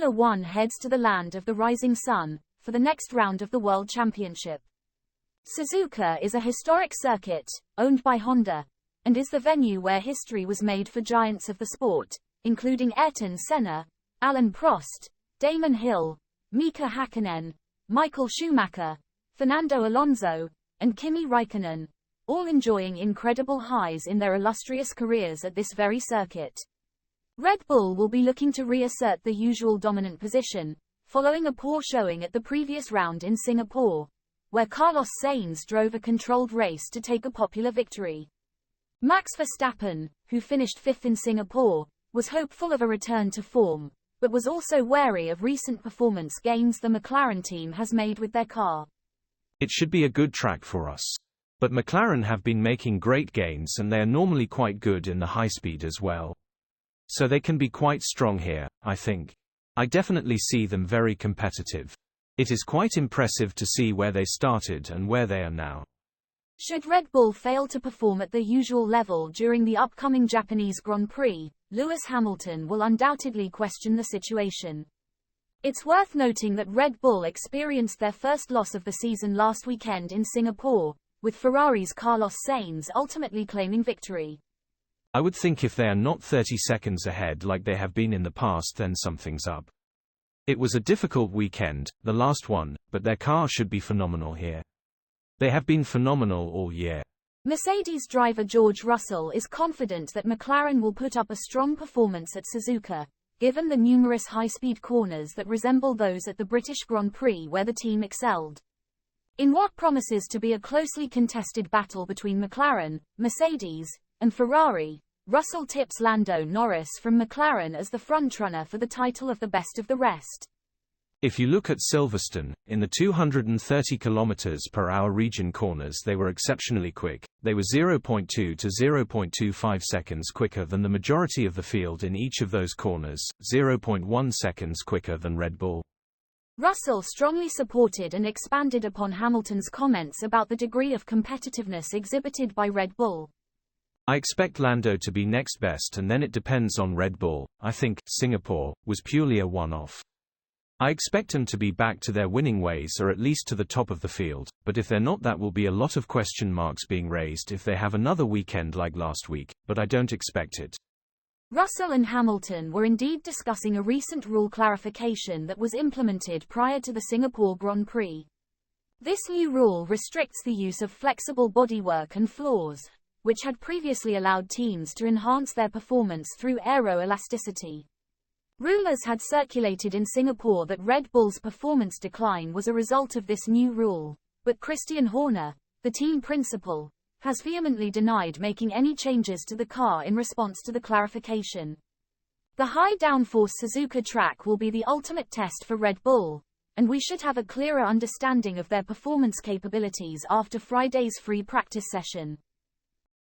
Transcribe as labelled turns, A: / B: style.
A: Formula One heads to the land of the rising sun for the next round of the World Championship. Suzuka is a historic circuit, owned by Honda, and is the venue where history was made for giants of the sport, including Ayrton Senna, Alain Prost, Damon Hill, Mika Hakkinen, Michael Schumacher, Fernando Alonso, and Kimi Räikkönen, all enjoying incredible highs in their illustrious careers at this very circuit. Red Bull will be looking to reassert the usual dominant position, following a poor showing at the previous round in Singapore, where Carlos Sainz drove a controlled race to take a popular victory. Max Verstappen, who finished fifth in Singapore, was hopeful of a return to form, but was also wary of recent performance gains the McLaren team has made with their car.
B: It should be a good track for us. But McLaren have been making great gains and they are normally quite good in the high speed as well. So they can be quite strong here, I think. I definitely see them very competitive. It is quite impressive to see where they started and where they are now.
A: Should Red Bull fail to perform at the usual level during the upcoming Japanese Grand Prix, Lewis Hamilton will undoubtedly question the situation. It's worth noting that Red Bull experienced their first loss of the season last weekend in Singapore, with Ferrari's Carlos Sainz ultimately claiming victory.
B: I would think if they are not 30 seconds ahead like they have been in the past, then something's up. It was a difficult weekend, the last one, but their car should be phenomenal here. They have been phenomenal all year.
A: Mercedes driver George Russell is confident that McLaren will put up a strong performance at Suzuka, given the numerous high-speed corners that resemble those at the British Grand Prix where the team excelled. In what promises to be a closely contested battle between McLaren, Mercedes, and Ferrari, Russell tips Lando Norris from McLaren as the frontrunner for the title of the best of the rest.
B: If you look at Silverstone, in the 230 km/h region corners they were exceptionally quick. They were 0.2 to 0.25 seconds quicker than the majority of the field in each of those corners, 0.1 seconds quicker than Red Bull.
A: Russell strongly supported and expanded upon Hamilton's comments about the degree of competitiveness exhibited by Red Bull.
B: I expect Lando to be next best and then it depends on Red Bull. I think Singapore was purely a one-off. I expect them to be back to their winning ways or at least to the top of the field, but if they're not, that will be a lot of question marks being raised if they have another weekend like last week, but I don't expect it.
A: Russell and Hamilton were indeed discussing a recent rule clarification that was implemented prior to the Singapore Grand Prix. This new rule restricts the use of flexible bodywork and floors, which had previously allowed teams to enhance their performance through aeroelasticity. Rumors had circulated in Singapore that Red Bull's performance decline was a result of this new rule, but Christian Horner, the team principal, has vehemently denied making any changes to the car in response to the clarification. The high downforce Suzuka track will be the ultimate test for Red Bull, and we should have a clearer understanding of their performance capabilities after Friday's free practice session.